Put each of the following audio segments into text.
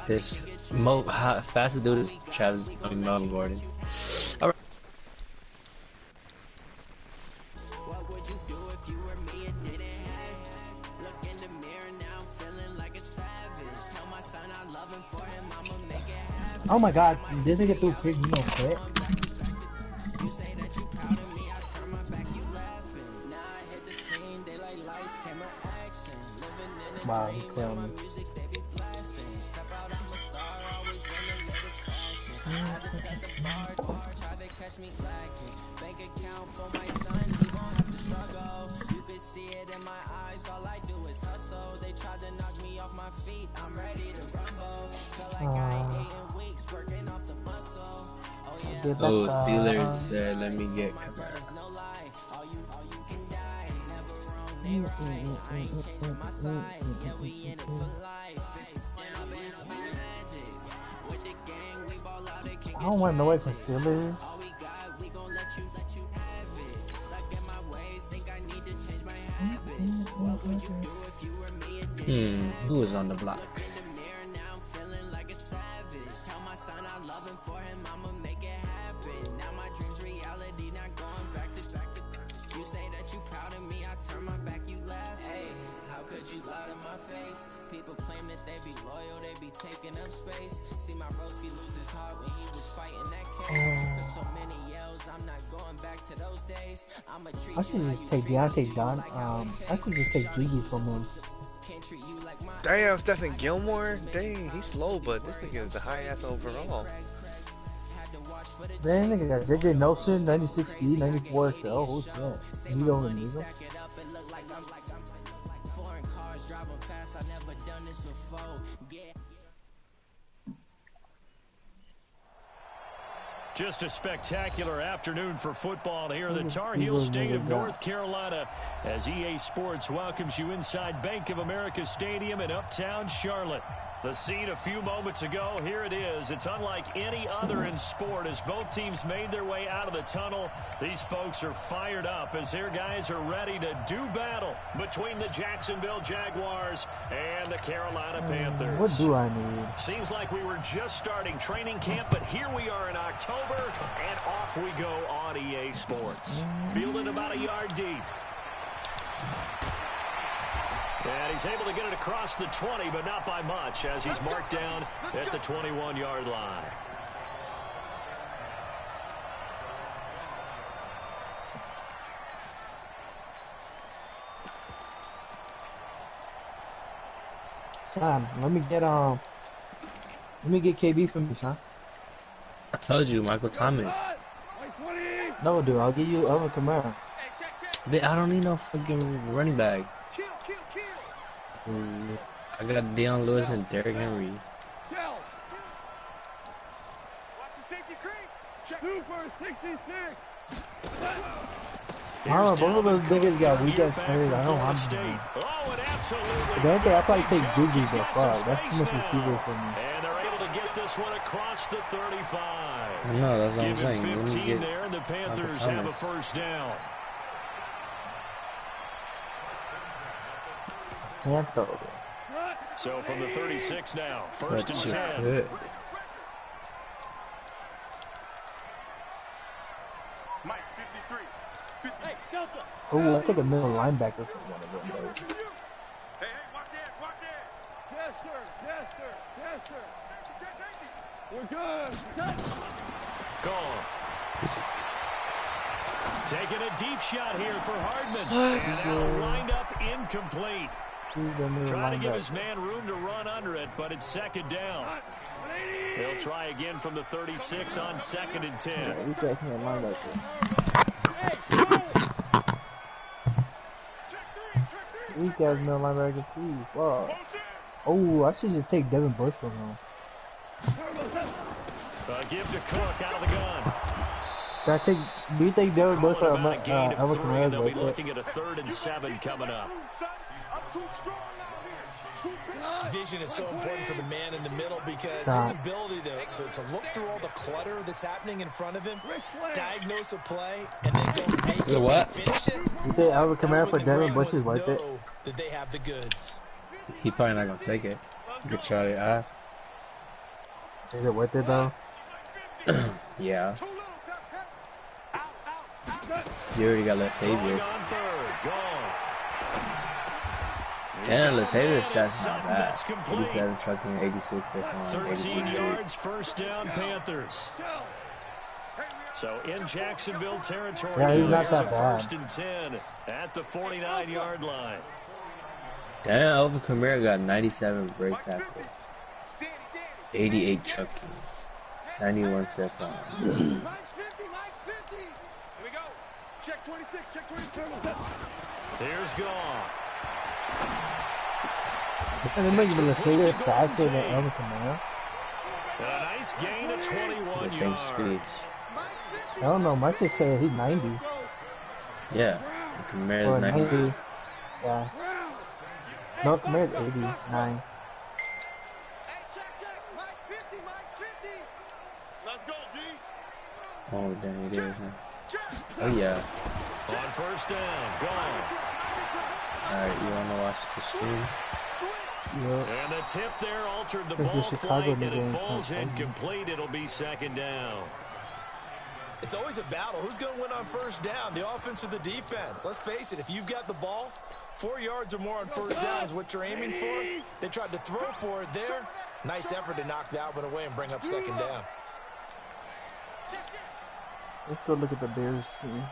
This fastest dude is Travis. I mean Melvin Gordon. All right. Oh my god, this nigga threw quick, you know, quit. Wow, he killed me. Oh, Steelers said, let me get Kamara. I don't want no way from Steelers. Who was on the block? People claim that they be loyal, they be taking up space. See my broski lose his heart when he was fighting that case. Took so many yells, I'm not going back to those days. I should just take Deontay Don. I could just take Gigi from him. Damn, Stephen Gilmore? Dang, he's slow, but this nigga is a high ass overall. That nigga got JJ Nelson, 96 speed, 94 XL. Who's that? You don't even need him. Just a spectacular afternoon for football here in the Tar Heel state of North Carolina as EA Sports welcomes you inside Bank of America Stadium in uptown Charlotte. The scene a few moments ago, here it is. It's unlike any other in sport as both teams made their way out of the tunnel. These folks are fired up as their guys are ready to do battle between the Jacksonville Jaguars and the Carolina Panthers. What do I need? Seems like we were just starting training camp, but here we are in October, and off we go on EA Sports. Fielded about a yard deep. And he's able to get it across the 20, but not by much, as he's marked down at the 21-yard line. Son, let me get KB from you, son. I told you, Michael Thomas. No, dude, I'll give you Alvin Kamara. But I don't need no fucking running back. I got Deion Lewis and Derrick Henry. I don't know, both of those niggas got weak ass players. I don't want them. But the other thing, I probably take Gigi though. Fuck, that's too much receiver for me. And they're able to get this one across the 35. No, that's what I'm saying. 15 there, and the Panthers have a first down. So from the 36 now, first and 10. Oh, I take a middle linebacker from one of them, though. Hey, watch it, watch it. Yes, sir, yes, sir, yes, sir. We're good. Gone. Taking a deep shot here for Hardman. What? And that'll wind up incomplete. Trying to give his man room to run under it, but it's second down. They'll try again from the 36 on second and 10. Weak ass middle linebacker too. Fuck. Oh, I should just take Devin Bush from him. Give to Cook out of the gun. Can I take? Do you think Devin Bush or About a gain of 3, and they'll be Kamara? looking at a 3rd and 7 coming up. Vision is so important for the man in the middle because his ability to look through all the clutter that's happening in front of him, diagnose a play, and then go make it and finish it. You think Alvin Kamara for Devin Bush is worth it? That they have the goods. He probably not gonna take it. Good try to ask. Is it worth it though? Yeah. You already got Latavius. Damn, Latavius stats not bad. 87 trucking, 86 13 yards, first down, Panthers. So in Jacksonville territory, yeah, he's not that bad. First and 10 at the 49-yard line. Damn, Alvin Kamara got 97 break tackle, 88 trucking, 91 step on. Here we go. Check 26, check 27. Here's Goff. And they make the Latavius faster than Alvin Kamara. A nice gain of 21 The same yards. speed. I don't know. Mike just said he's 90. Yeah, Or Kamara's 90. Yeah. No, Kamara's 89. Hey, check. Mike 50, Mike 50. Let's go, D. Oh, damn, it is, huh? Oh, yeah. On first down, gone. Alright, you wanna watch the stream? Yep. And the tip there altered the This is ball Chicago flight, and game it falls time. incomplete. It'll be second down. It's always a battle. Who's going to win on first down, the offense or the defense? Let's face it, if you've got the ball, 4 yards or more on first down is what you're aiming for. They tried to throw for it there. Nice effort to knock that one away and bring up second down. Let's go look at the Bears scene.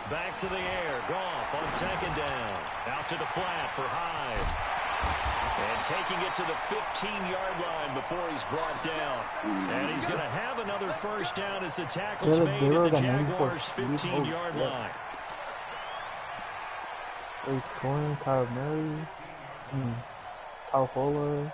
Back to the air. Goff on second down. Out to the flat for Hyde. And taking it to the 15-yard line before he's brought down. And he's going to have another first down as the tackle's made at the Jaguars' 15-yard line. Ace Corn, Kyle Murray, Kyle Fuller.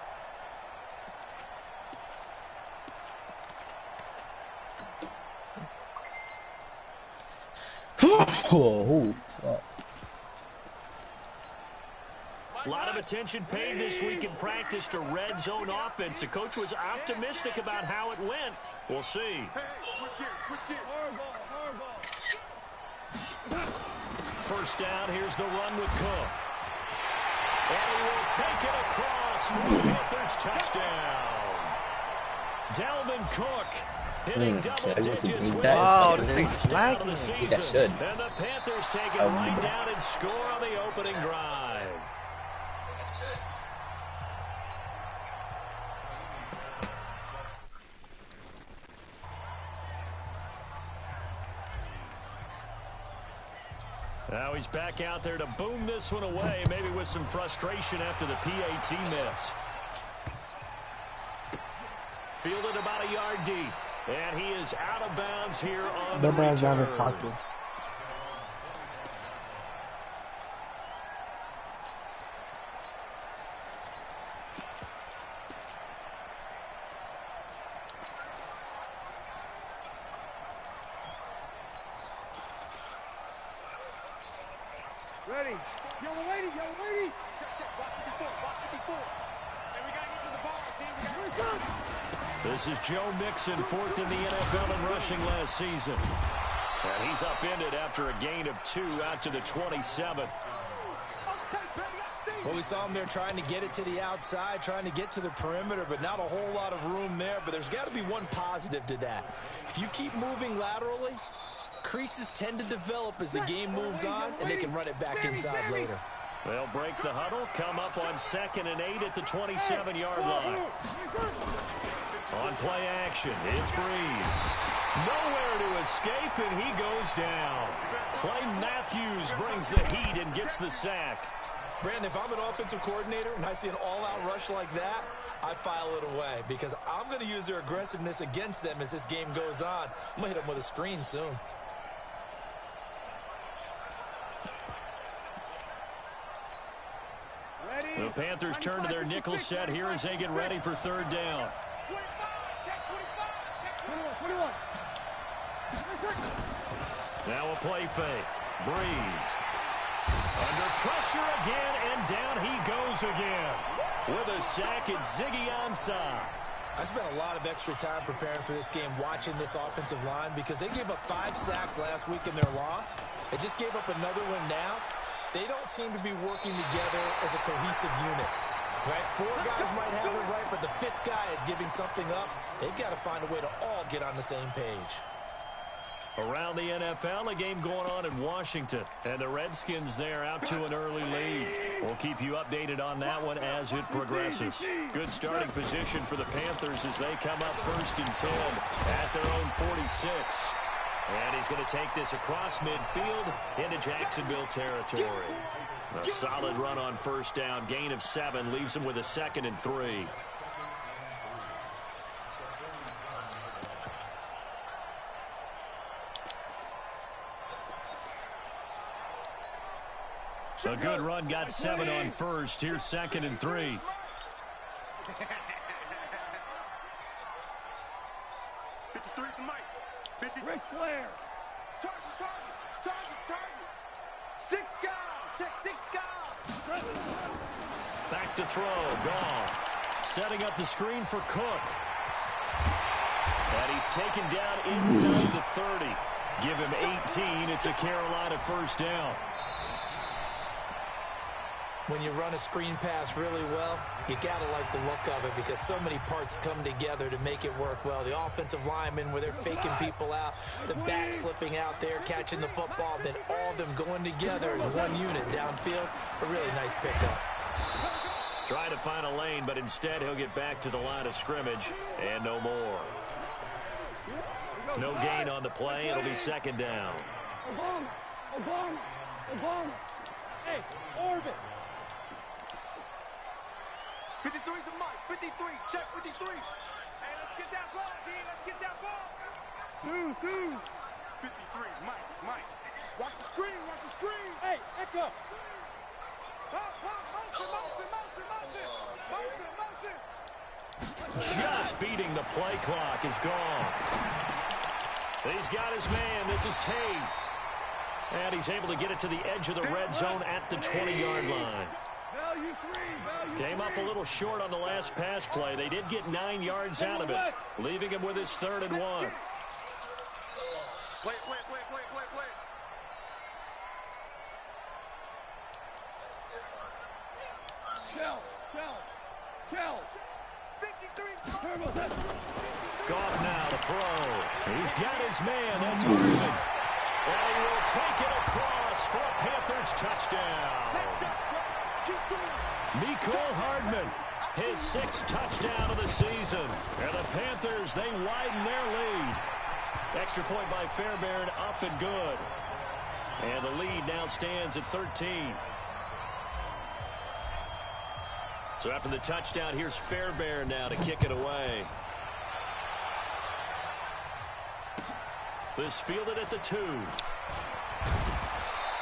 Oh, fuck. A lot of attention paid this week in practice to red zone offense. The coach was optimistic about how it went. We'll see. First down, here's the run with Cook. And he will take it across for the Panthers touchdown. Dalvin Cook hitting double digits with Wow, his this thing's touchdown of lagging. the season. That should. And the Panthers take it right down and score on the opening drive. Now he's back out there to boom this one away, maybe with some frustration after the PAT miss. Fielded about a yard deep, and he is out of bounds here on the return. Ready. Yo, lady. Check. Box 54. And we got to get to the ball, team. This is Joe Mixon, fourth in the NFL in rushing last season. And he's upended after a gain of 2 out to the 27. Well, we saw him there trying to get it to the outside, trying to get to the perimeter, but not a whole lot of room there. But there's got to be one positive to that. If you keep moving laterally, creases tend to develop as the game moves on, and they can run it back inside later. They'll break the huddle, come up on 2nd and 8 at the 27-yard line. On play action, it's Breeze. Nowhere to escape, and he goes down. Clay Matthews brings the heat and gets the sack. Brandon, if I'm an offensive coordinator and I see an all-out rush like that, I file it away because I'm going to use their aggressiveness against them as this game goes on. I'm going to hit them with a screen soon. The Panthers turn to their nickel set here as they get ready for third down. Now a play fake. Breeze. Under pressure again, and down he goes again. With a sack, it's Ziggy Ansah. I spent a lot of extra time preparing for this game watching this offensive line because they gave up 5 sacks last week in their loss. They just gave up another one now. They don't seem to be working together as a cohesive unit. Right? 4 guys might have it right, but the 5th guy is giving something up. They've got to find a way to all get on the same page. Around the NFL, a game going on in Washington. And the Redskins there out to an early lead. We'll keep you updated on that one as it progresses. Good starting position for the Panthers as they come up 1st and 10 at their own 46. And he's going to take this across midfield into Jacksonville territory. A solid run on 1st down. Gain of 7 leaves him with a 2nd and 3. A good run, got 7 on 1st. Here's 2nd and 3. 53 to Mike. 50. Ric Flair. Target. 6 guys. Check 6 guys. Back to throw. Goff. Setting up the screen for Cook. And he's taken down inside the 30. Give him 18. It's a Carolina 1st down. When you run a screen pass really well, you got to like the look of it because so many parts come together to make it work well. The offensive linemen, where they're faking people out, the back slipping out there, catching the football, then all of them going together as one unit downfield. A really nice pickup. Trying to find a lane, but instead he'll get back to the line of scrimmage and no more. No gain on the play. It'll be 2nd down. Obama. Hey, orbit. 53 to Mike. 53. Check 53. Hey, let's get that ball, D. Let's get that ball. 53. Mike. Watch the screen. Hey, Echo. Motion. Just beating the play clock is gone. He's got his man. This is Tate. And he's able to get it to the edge of the red zone at the 20-yard line. Value 3. Came up a little short on the last pass play. They did get 9 yards out of it, leaving him with his 3rd and 1. Play. Shell. 53. Goff now to throw. He's got his man. That's Hardman. And he will take it across for a Panthers touchdown. Mecole Hardman, his 6th touchdown of the season. And the Panthers, they widen their lead. Extra point by Fairbairn, up and good. And the lead now stands at 13. So after the touchdown, here's Fairbairn now to kick it away. This fielded at the 2.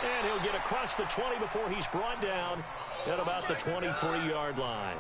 And he'll get across the 20 before he's brought down at about the 23-yard line.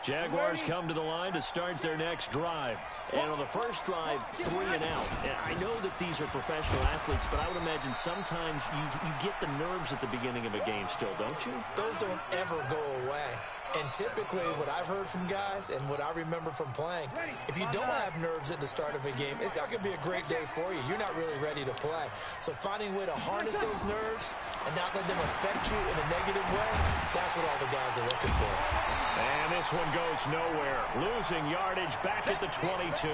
Jaguars come to the line to start their next drive. And on the first drive, 3 and out. And I know that these are professional athletes, but I would imagine sometimes you get the nerves at the beginning of a game still, don't you? Those don't ever go away. And typically what I've heard from guys and what I remember from playing, if you don't have nerves at the start of a game, it's not going to be a great day for you. You're not really ready to play. So finding a way to harness those nerves and not let them affect you in a negative way, that's what all the guys are looking for. And this one goes nowhere. Losing yardage back at the 22.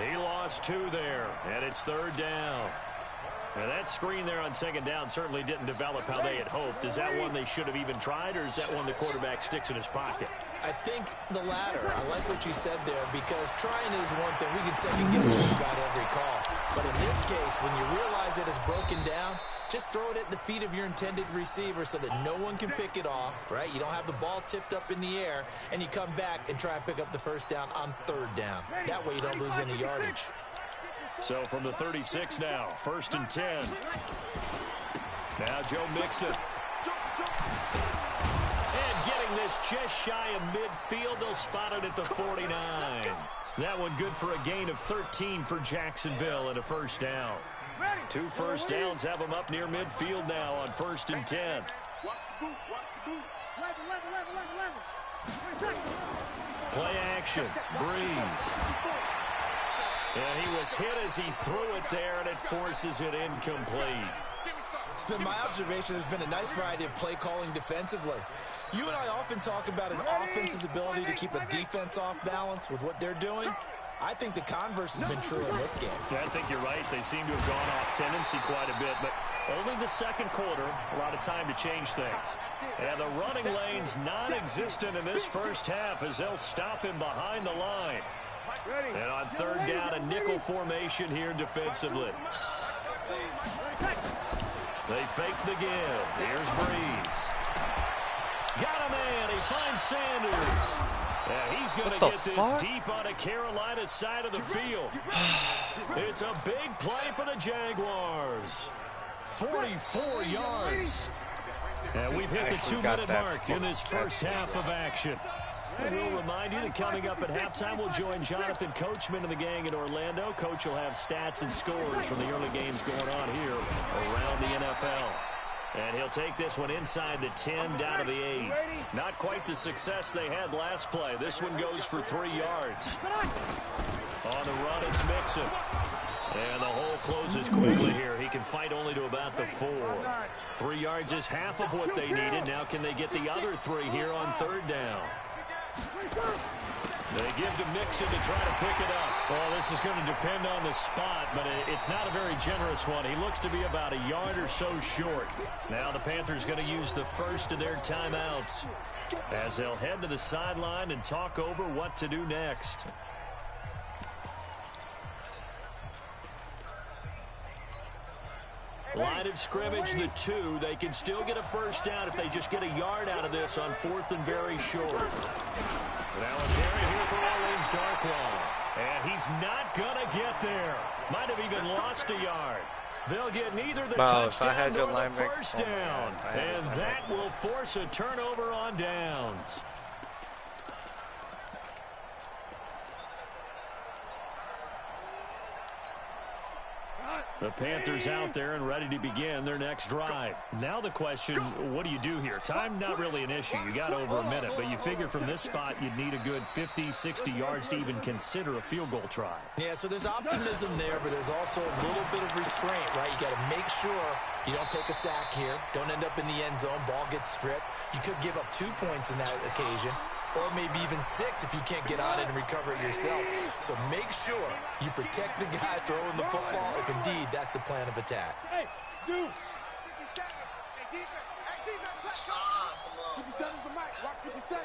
He lost 2 there, and it's 3rd down. Now that screen there on 2nd down certainly didn't develop how they had hoped. Is that one they should have even tried, or is that one the quarterback sticks in his pocket? I think the latter. I like what you said there, because trying is one thing. We can second guess just about every call. But in this case, when you realize that it's broken down, just throw it at the feet of your intended receiver so that no one can pick it off, right? You don't have the ball tipped up in the air, and you come back and try and pick up the 1st down on 3rd down. That way you don't lose any yardage. So from the 36 now, 1st and 10. Now Joe Mixon. And getting this just shy of midfield, they'll spot it at the 49. That one good for a gain of 13 for Jacksonville and a 1st down. 2 1st downs have them up near midfield now on 1st and 10. Play action. Breeze. And he was hit as he threw it there, and it forces it incomplete. It's been my observation there's been a nice variety of play calling defensively. You and I often talk about an offense's ability to keep a defense off balance with what they're doing. I think the converse has been true in this game. Yeah, I think you're right. They seem to have gone off tendency quite a bit, but only the second quarter, a lot of time to change things. And the running lane's non-existent in this first half as they'll stop him behind the line. And on third down, a nickel formation here defensively. They fake the give. Here's Breeze. Got a man. He finds Sanders. And he's going to get this deep on a Carolina side of the field. It's a big play for the Jaguars. 44 yards. And we've hit the 2-minute mark in this first half of action. And we'll remind you that coming up at halftime, we'll join Jonathan Coachman and the gang in Orlando. Coach will have stats and scores from the early games going on here around the NFL. And he'll take this one inside the 10, down to the 8. Not quite the success they had last play. This one goes for 3 yards. On the run, it's Mixon. And the hole closes quickly here. He can fight only to about the 4. 3 yards is half of what they needed. Now can they get the other 3 here on third down? They give to Mixon to try to pick it up. Well, this is going to depend on the spot, but it's not a very generous one. He looks to be about a yard or so short. Now the Panthers going to use the first of their timeouts as they'll head to the sideline and talk over what to do next. Line of scrimmage, the 2. They can still get a first down if they just get a yard out of this on 4th and very short. Now a carry here for Orleans Darkwa. And he's not going to get there. Might have even lost a yard. They'll get neither the touchdown nor the first down. And that will force a turnover on downs. The Panthers out there and ready to begin their next drive. Now the question, what do you do here? Time not really an issue. You got over a minute, but you figure from this spot you'd need a good 50, 60 yards to even consider a field goal try. Yeah, so there's optimism there, but there's also a little bit of restraint, right? You got to make sure you don't take a sack here. Don't end up in the end zone. Ball gets stripped. You could give up 2 points in that occasion, or maybe even 6 if you can't get on it and recover it yourself. So make sure you protect the guy throwing the football if indeed that's the plan of attack. Hey, dude. 57's the mic. Watch 57.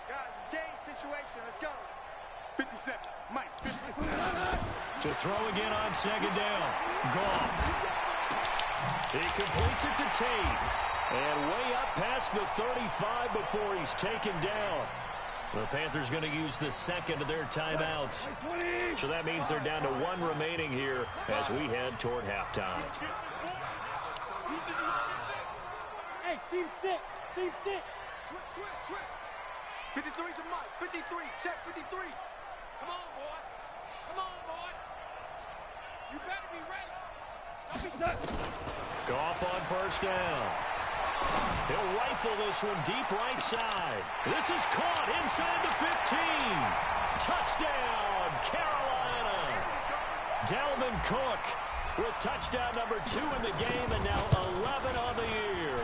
Guys, it's game situation. Let's go. 57. Mike. 57. To throw again on second down. Goff. He completes it to Tate. And way up past the 35 before he's taken down. The Panthers going to use the second of their timeouts. So that means they're down to 1 remaining here as we head toward halftime. Hey, team 6. Team 6. Switch. 53's the mic. 53. Check 53. Come on, boy. You better be ready. Don't be stuck. Goff on first down. He'll rifle this one deep right side. This is caught inside the 15. Touchdown, Carolina. Dalvin Cook with touchdown number 2 in the game and now 11 on the year.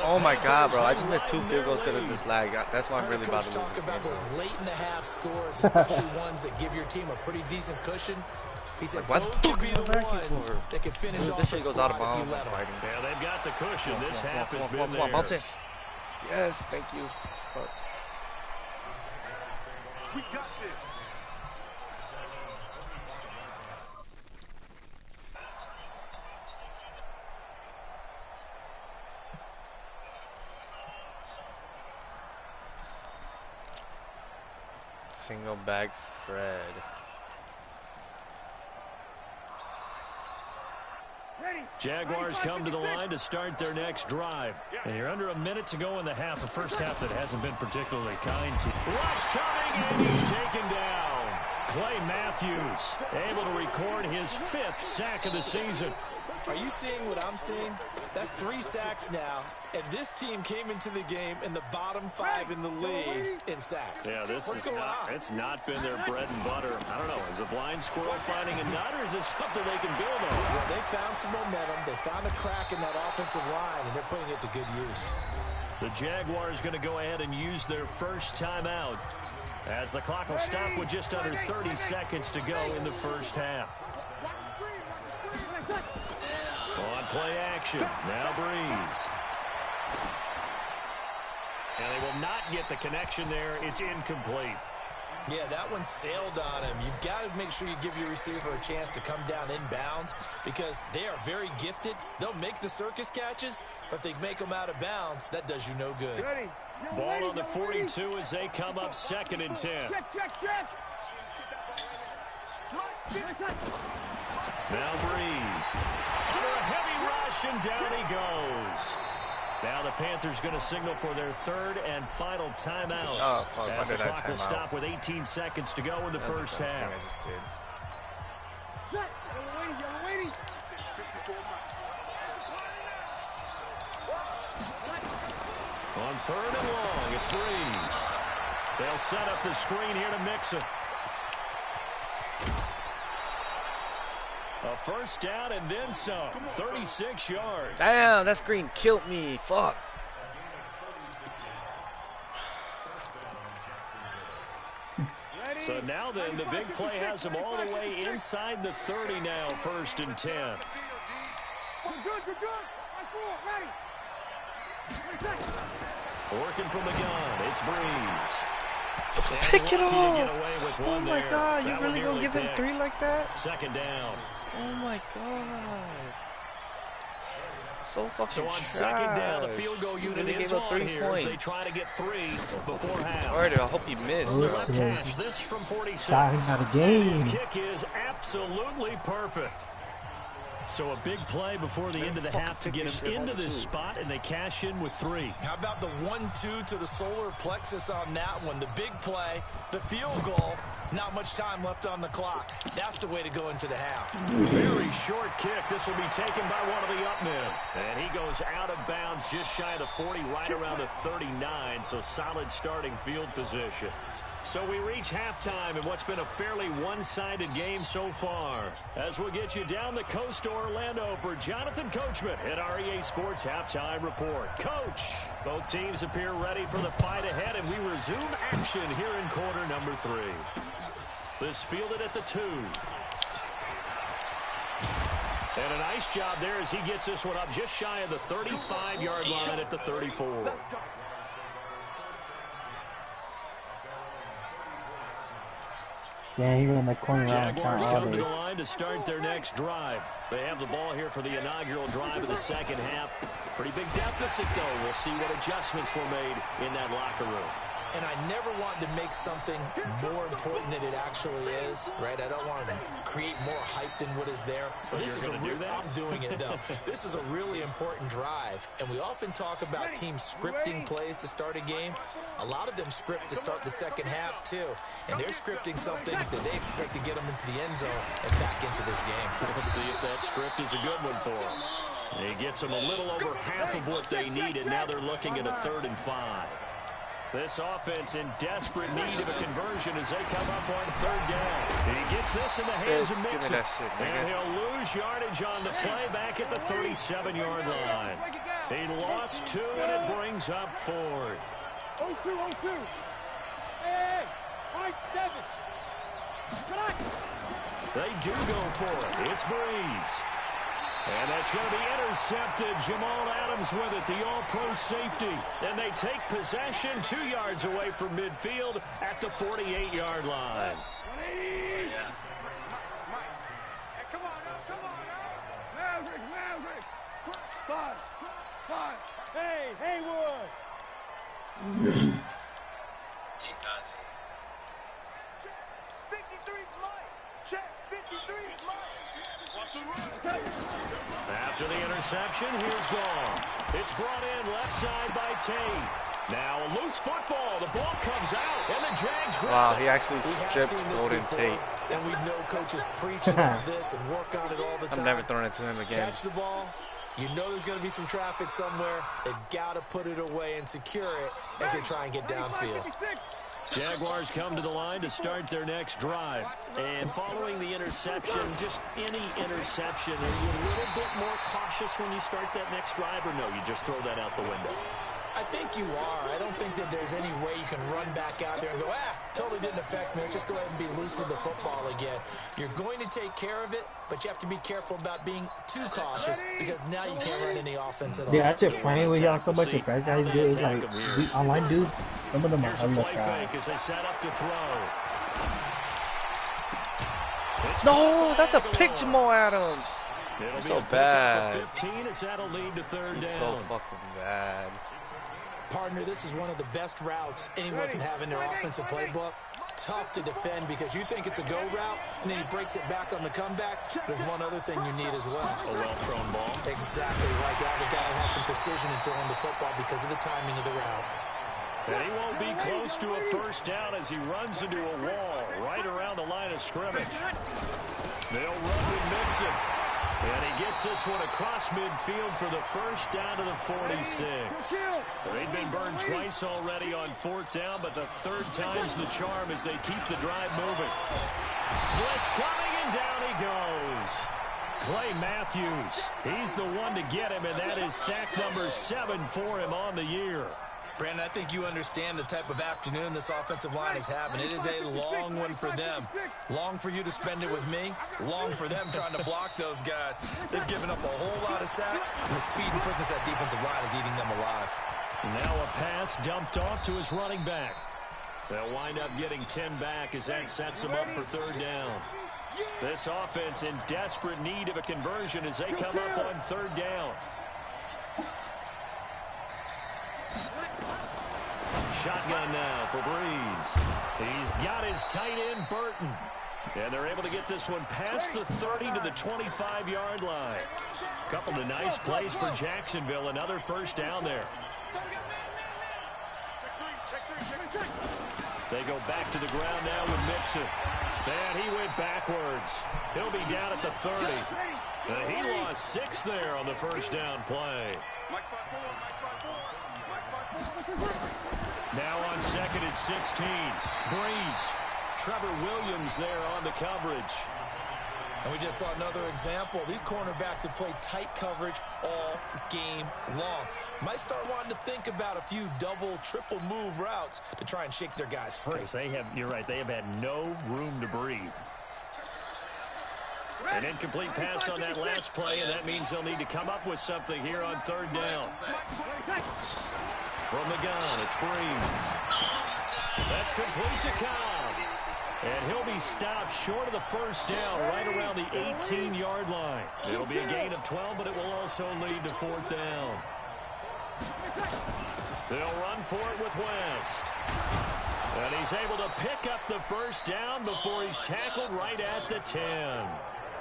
Oh my God, bro! I just missed 2 field goals because of this lag. That's why I'm really about to lose Talk this about game, those bro. late in the half scores, especially ones that give your team a pretty decent cushion. He said Like, those could be the back ones that can finish Dude, off this the shit goes out of squad if you bounds. let them. Yeah, they've got the cushion. This half has been Come on, bounce in. theirs. Yes, thank you. Fuck. We got this. Single bag spread. Jaguars come to the line to start their next drive. And you're under a minute to go in the half. A first half that hasn't been particularly kind to. Rush coming, and he's taken down. Clay Matthews able to record his 5th sack of the season. Are you seeing what I'm seeing? That's 3 sacks now, and this team came into the game in the bottom 5 in the league in sacks. Yeah, What's going on? It's not been their bread and butter. I don't know. Is a blind squirrel finding a nut, or is this something they can build on? Well, they found some momentum. They found a crack in that offensive line, and they're putting it to good use. The Jaguars going to go ahead and use their first timeout as the clock will stop with just under 30 seconds to go in the first half. On play action, now Breeze. And they will not get the connection there. It's incomplete. Yeah, that one sailed on him. You've got to make sure you give your receiver a chance to come down inbounds because they are very gifted. They'll make the circus catches, but if they make them out of bounds, that does you no good. Ball on the 42 as they come up 2nd and 10. Now Breeze. Under a heavy rush, and down he goes. Now the Panthers going to signal for their 3rd and final timeout. As the clock will stop with 18 seconds to go in the first half. On 3rd and long, it's Breeze. They'll set up the screen here to Mixon. A first down and then some. 36 yards. Damn, that screen killed me. Fuck. So now then, the big play has them all the way inside the 30 now, 1st and 10. Working from the gun, it's Breeze. Pick it up. Oh my God, you really gonna give him 3 like that? 2nd down. Oh my God. So fucking So on trash. 2nd down, the field goal unit really is gave up on 3 here points. as they try to get 3 before half. Alright, I hope he missed. On the left hash, this from 46. Shot him out of game. His kick is absolutely perfect. So a big play before the end of the half to get him into this spot, and they cash in with 3. How about the 1-2 to the solar plexus on that one? The big play, the field goal, not much time left on the clock. That's the way to go into the half. Very short kick. This will be taken by one of the up men. And he goes out of bounds just shy of the 40, right around the 39. So solid starting field position. So we reach halftime in what's been a fairly one-sided game so far. As we'll get you down the coast to Orlando for Jonathan Coachman at our EA Sports Halftime Report. Coach, both teams appear ready for the fight ahead, and we resume action here in quarter number 3. This fielded at the 2. And a nice job there as he gets this one up just shy of the 35-yard line at the 34. Yeah, he ran the corner around Jaguars all come to day. the line to start their next drive. They have the ball here for the inaugural drive of the second half. Pretty big deficit, though. We'll see what adjustments were made in that locker room. And I never want to make something more important than it actually is, right? I don't want to create more hype than what is there. But this is I'm doing it, though. This is a really important drive. And we often talk about teams scripting plays to start a game. A lot of them script to start the second half, too. And they're scripting something that they expect to get them into the end zone and back into this game. We'll see if that script is a good one for them. He gets them a little over half of what they needed. Now they're looking at a 3rd and 5. This offense in desperate need of a conversion as they come up on 3rd down. He gets this in the hands of Mixon. And he'll lose yardage on the play back at the 37-yard line. He lost 2, and it brings up 4th. 0-2. Hey, 5-7. They do go for it. It's Breeze. And that's going to be intercepted. Jamal Adams with it, the all-pro safety. And they take possession 2 yards away from midfield at the 48-yard line. Come on now. Maverick. 5. Hey, Haywood. Check. 53's light. Check. 53's light. After the interception, here's Goff. It's brought in left side by Tate. Now a loose football. The ball comes out, and the Jags grab Wow, it. he actually stripped Golden Tate. And we know coaches preach about this and work on it all the time. I'm never throwing it to him again. Catch the ball, You know there's going to be some traffic somewhere. They've got to put it away and secure it as they try and get downfield. Jaguars come to the line to start their next drive. And following the interception, just any interception, are you a little bit more cautious when you start that next drive, or no, you just throw that out the window? I think you are. I don't think that there's any way you can run back out there and go, totally didn't affect me. Let's just go ahead and be loose with the football again. You're going to take care of it, but you have to be careful about being too cautious because now you can't run any offense at all. Yeah, that's it. Playing with y'all so much in franchise dudes, like the online dudes, some of them are fake as they set up to throw. No, that's a pick, Jamal Adams. It'll so be bad. 15 as that'll lead to third down. So fucking bad. Partner, this is one of the best routes anyone can have in their offensive playbook. Tough to defend because you think it's a go route, and then he breaks it back on the comeback. There's one other thing you need as well. A well-thrown ball. Exactly right. The guy has some precision in throwing the football because of the timing of the route. And he won't be close to a first down as he runs into a wall right around the line of scrimmage. They'll run with Mixon. And he gets this one across midfield for the first down to the 46. They've been burned twice already on fourth down, but the third time's the charm as they keep the drive moving. Blitz coming, and down he goes. Clay Matthews, he's the one to get him, and that is sack number 7 for him on the year. Brandon, I think you understand the type of afternoon this offensive line is having. It is a long one for them. Long for you to spend it with me. Long for them trying to block those guys. They've given up a whole lot of sacks, and the speed and quickness of that defensive line is eating them alive. Now a pass dumped off to his running back. They'll wind up getting 10 back as that sets them up for third down. This offense in desperate need of a conversion as they come up on third down. Shotgun now for Breeze. He's got his tight end, Burton. And they're able to get this one past the 30 to the 25-yard line. Couple of nice plays for Jacksonville. Another first down there. They go back to the ground now with Mixon. And he went backwards. He'll be down at the 30. He lost 6 there on the first down play. Now on second and 16. Breeze. Trevor Williams there on the coverage. And we just saw another example. These cornerbacks have played tight coverage all game long. Might start wanting to think about a few double, triple move routes to try and shake their guys free. You're right, they have had no room to breathe. An incomplete pass on that last play, and that means they'll need to come up with something here on third down. From the gun, it's Breeze. That's complete to Cobb. And he'll be stopped short of the first down right around the 18-yard line. It'll be a gain of 12, but it will also lead to fourth down. They'll run for it with West. And he's able to pick up the first down before he's tackled right at the 10.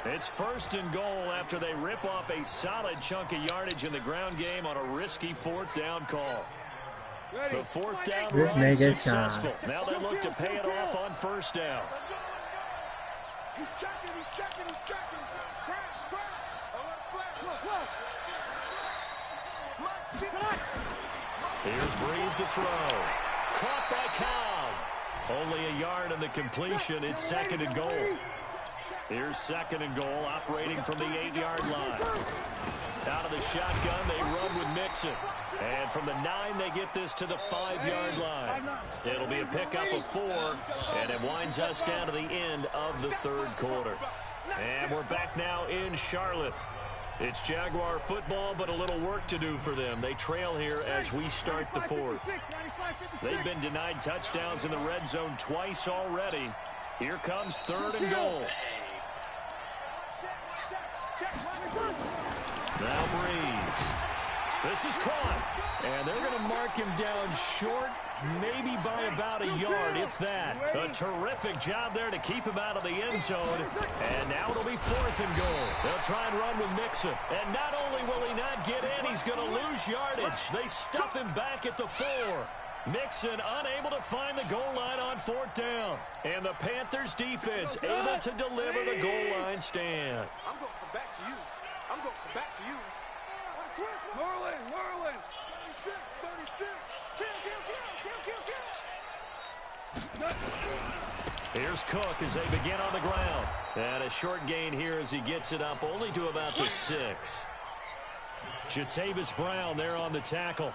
It's first and goal after they rip off a solid chunk of yardage in the ground game on a risky fourth down call. The fourth down run successful. Now they look to pay it off on first down. He's checking. Here's Breeze to throw. Caught by Cobb. Only a yard on the completion. It's second and goal. Here's second and goal, operating from the 8-yard line. Out of the shotgun, they run with Mixon. And from the 9, they get this to the 5-yard line. It'll be a pickup of 4, and it winds us down to the end of the third quarter. And we're back now in Charlotte. It's Jaguar football, but a little work to do for them. They trail here as we start the fourth. They've been denied touchdowns in the red zone twice already. Here comes third and goal. Now Breeze. This is caught. And they're going to mark him down short, maybe by about a yard, if that. A terrific job there to keep him out of the end zone. And now it'll be fourth and goal. They'll try and run with Mixon. And not only will he not get in, he's going to lose yardage. They stuff him back at the 4. Mixon unable to find the goal line on fourth down. And the Panthers defense able to deliver the goal line stand. I'm going to come back to you. Merlin, Merlin. 36. Kill. Here's Cook as they begin on the ground. And a short gain here as he gets it up only to about the 6. Jatavis Brown there on the tackle.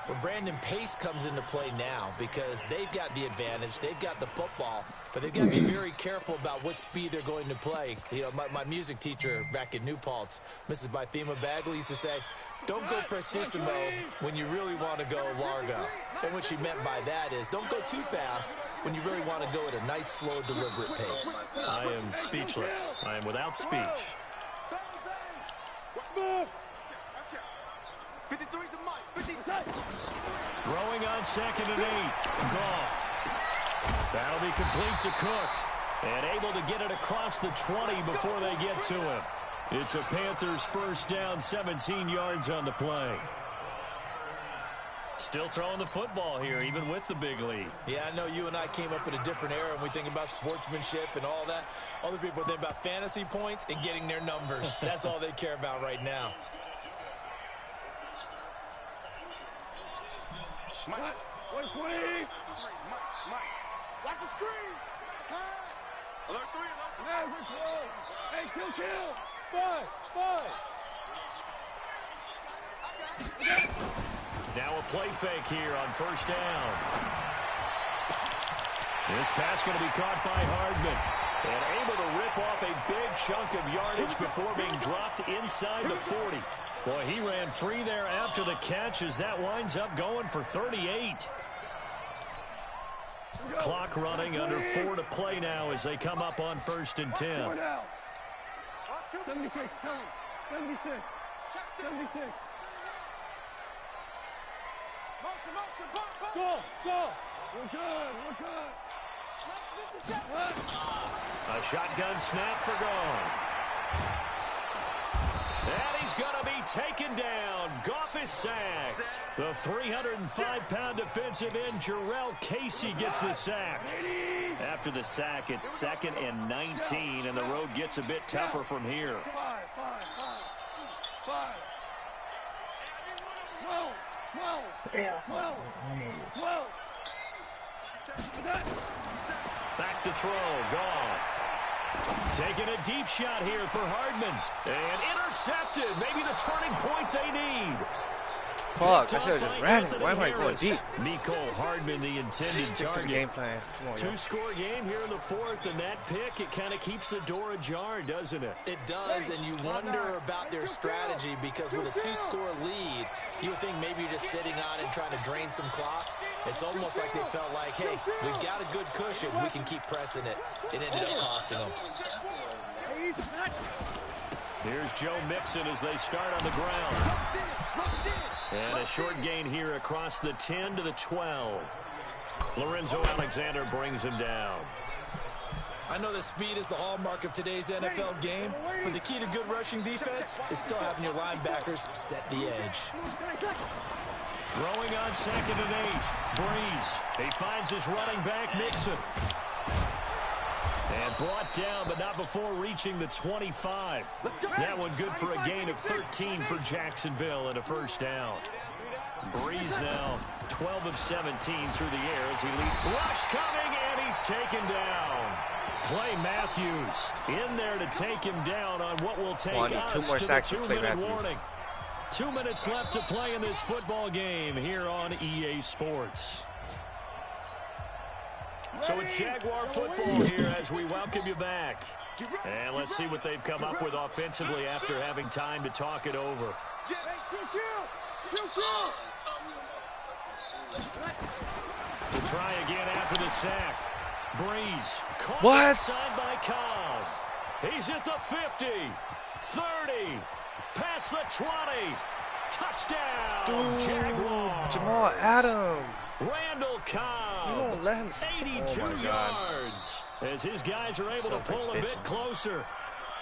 Well, Brandon, pace comes into play now because they've got the advantage. They've got the football, but they've got to be very careful about what speed they're going to play. You know, my music teacher back in New Paltz, Mrs. Bythema Bagley, used to say, don't go prestissimo when you really want to go largo. And what she meant by that is don't go too fast when you really want to go at a nice, slow, deliberate pace. I am speechless. I am without speech. Throwing on 2nd and 8. Goff. That'll be complete to Cook. And able to get it across the 20 before they get to him. It's a Panthers first down, 17 yards on the play. Still throwing the football here, even with the big lead. Yeah, I know you and I came up in a different era, and we think about sportsmanship and all that. Other people think about fantasy points and getting their numbers. That's all they care about right now. Mike, 120. Watch the screen. Pass. Alert 3. Man, we're close. Hey, kill. 5. Now a play fake here on first down. This pass going to be caught by Hardman. And able to rip off a big chunk of yardage before being dropped inside the 40. Boy, he ran free there after the catch as that winds up going for 38. Clock running under 4 to play now as they come up on 1st and 10. 76, tell him. 76. Go. We're good. A shotgun snap for Goff. And he's going to be taken down. Goff is sacked. The 305-pound defensive end, Jarrell Casey, gets the sack. After the sack, it's 2nd and 19, and the road gets a bit tougher from here. 5. 12. Back to throw, Goff. Taking a deep shot here for Hardman. And intercepted. Maybe the turning point they need. Fuck, I should have just ran it. Why am I going deep? Mecole Hardman, the intended target. Game plan. Come on, Two-score game here in the 4th, and that pick, it kind of keeps the door ajar, doesn't it? It does, and you wonder about their strategy because with a 2-score lead, you would think maybe you're just sitting on it trying to drain some clock. It's almost like they felt like, hey, we've got a good cushion. We can keep pressing it. It ended up costing them. Here's Joe Mixon as they start on the ground. And a short gain here across the 10 to the 12. Lorenzo Alexander brings him down. I know that speed is the hallmark of today's NFL game, but the key to good rushing defense is still having your linebackers set the edge. Throwing on 2nd and 8. Breeze. He finds his running back, Mixon. And brought down, but not before reaching the 25. That one good for a gain of 13 for Jacksonville and a first down. Breeze now 12 of 17 through the air as he leads. Rush coming, and he's taken down. Clay Matthews in there to take him down on what will take us to the 2-minute warning. 2 minutes left to play in this football game here on EA Sports. So it's Jaguar football here as we welcome you back. And let's see what they've come up with offensively after having time to talk it over. To try again after the sack. Breeze caught inside by Cobb. He's at the 50, 30, past the 20. Touchdown, Jaguars. Jamal Adams. Randall Cobb. You won't let him 82 yards. As his guys are able to pull a bit closer.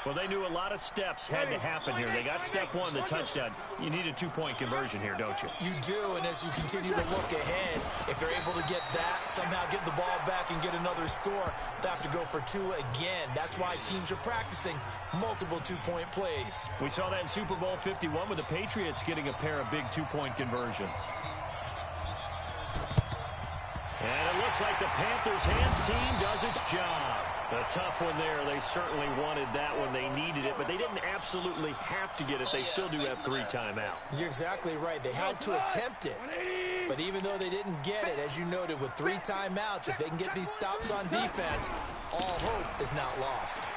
Well, they knew a lot of steps had to happen here. They got step one, the touchdown. You need a two-point conversion here, don't you? You do, and as you continue to look ahead, if they're able to get that, somehow get the ball back and get another score, they have to go for two again. That's why teams are practicing multiple two-point plays. We saw that in Super Bowl 51 with the Patriots getting a pair of big two-point conversions. And it looks like the Panthers' hands team does its job. A tough one there. They certainly wanted that one. They needed it, but they didn't absolutely have to get it. They still do have 3 timeouts. You're exactly right. They had to attempt it. But even though they didn't get it, as you noted, with 3 timeouts, if they can get these stops on defense, all hope is not lost.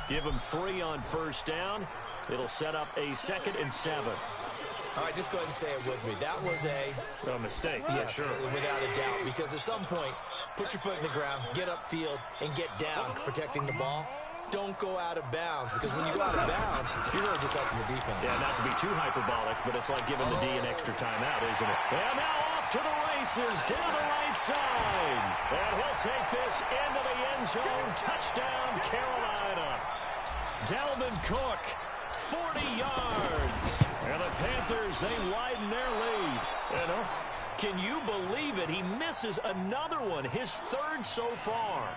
Give them 3 on first down. It'll set up a 2nd and 7. All right, just go ahead and say it with me. That was a mistake. Yeah, sure. Without a doubt. Because at some point, put your foot in the ground, get upfield, and get down protecting the ball. Don't go out of bounds, because when you go out of bounds, you're really just helping the defense. Yeah, not to be too hyperbolic, but it's like giving the D an extra timeout, isn't it? And now off to the races, down the right side. And he'll take this into the end zone. Touchdown, Carolina. Dalvin Cook, 40 yards. And the Panthers, they widen their lead. And can you believe it? He misses another one, his 3rd so far.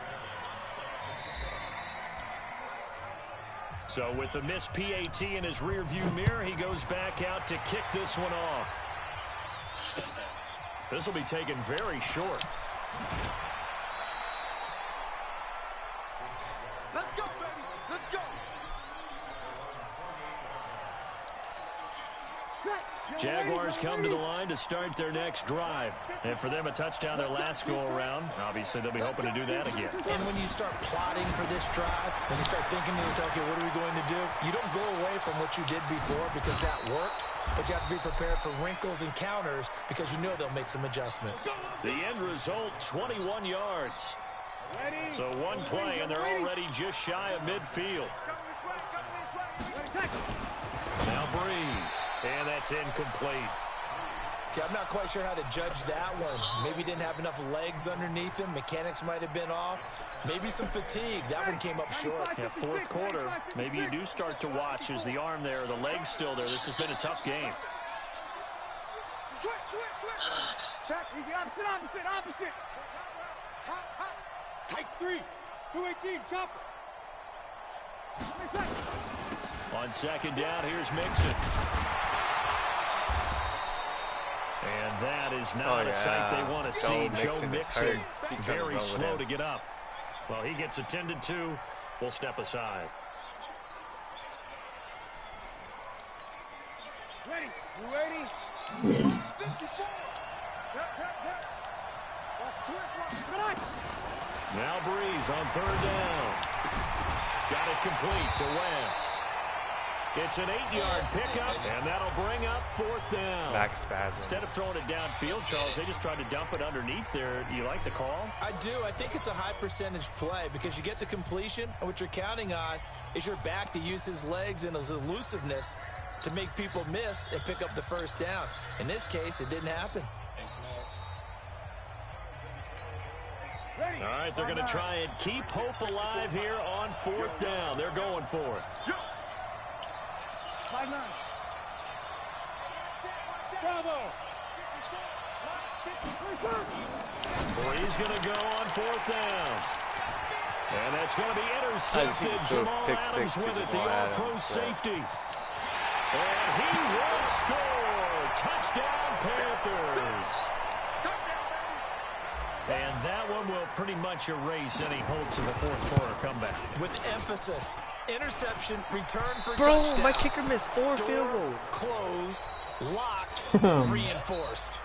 So with the missed PAT in his rearview mirror, he goes back out to kick this one off. This will be taken very short. Let's go, baby. Let's go. Jaguars come to the line to start their next drive. And for them, a touchdown their last go-around. Obviously, they'll be hoping to do that again. And when you start plotting for this drive, when you start thinking to yourself, okay, what are we going to do? You don't go away from what you did before because that worked, but you have to be prepared for wrinkles and counters because you know they'll make some adjustments. The end result, 21 yards. So one play, and they're already just shy of midfield. Now Breeze, and that's incomplete. Okay, I'm not quite sure how to judge that one. Maybe didn't have enough legs underneath him. Mechanics might have been off. Maybe some fatigue. That one came up short. Yeah, 4th quarter, maybe you do start to watch as the arm there, the leg's still there. This has been a tough game. Switch. Check. Easy. Opposite. Takes 3. 218. Chopper. On 2nd down, here's Mixon. And that is not a sight they want to see. Joe Mixon very slow to get up. Well, he gets attended to. We'll step aside. Ready. You ready? 54. Now Breeze on 3rd down. Got it complete to West. It's an 8-yard pickup, and that'll bring up 4th down. Back spasm. Instead of throwing it downfield, Charles, they just tried to dump it underneath there. Do you like the call? I do. I think it's a high percentage play because you get the completion, and what you're counting on is your back to use his legs and his elusiveness to make people miss and pick up the 1st down. In this case, it didn't happen. All right, they're going to try and keep hope alive here on 4th down. They're going for it. 5-9. Bravo. He's going to go on 4th down. And that's going to be intercepted. Jamal Adams with it, the all-pro safety. And he will score. Touchdown, Panthers. And that one will pretty much erase any hopes of a 4th quarter comeback. With emphasis, interception, return for Bro, touchdown. my kicker missed 4 Door field goals. Closed, locked, reinforced.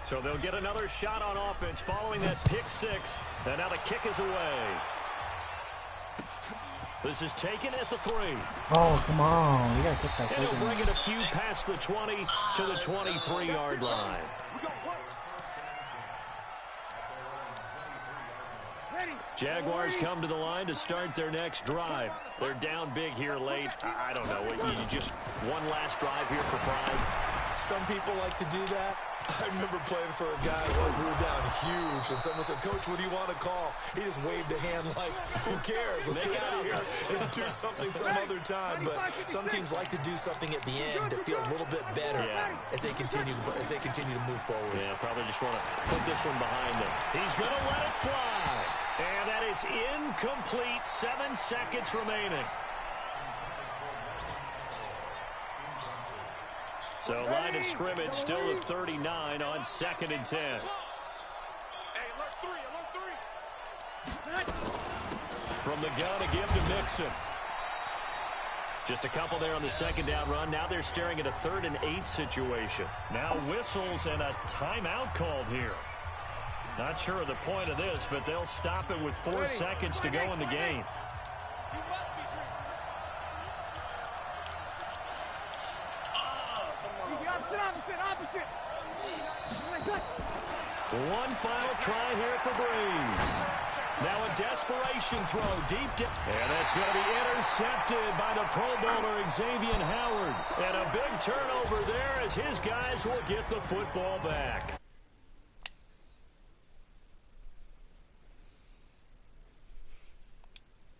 So they'll get another shot on offense following that pick 6. And now the kick is away. This is taken at the 3. Oh, come on. You gotta get that. And he'll bring it a few past the 20 to the 23-yard line. Jaguars come to the line to start their next drive. They're down big here late. I don't know. You just one last drive here for pride. Some people like to do that. I remember playing for a guy once. We were down huge, and someone said, "Coach, what do you want to call?" He just waved a hand like, "Who cares? Let's get out of here and do something some other time." But some teams like to do something at the end to feel a little bit better as they continue to move forward. Yeah, probably just want to put this one behind them. He's going to let it fly. And that is incomplete. 7 seconds remaining. So line of scrimmage still at 39 on 2nd and 10. Hey, alert three. From the gun, a give to Mixon. Just a couple there on the 2nd down run. Now they're staring at a 3rd and 8 situation. Now whistles and a timeout called here. Not sure of the point of this, but they'll stop it with 4 seconds to go in the game. Opposite. One final try here for Breeze. Now a desperation throw deep down. And that's going to be intercepted by the Pro Bowler Xavier Howard. And a big turnover there as his guys will get the football back.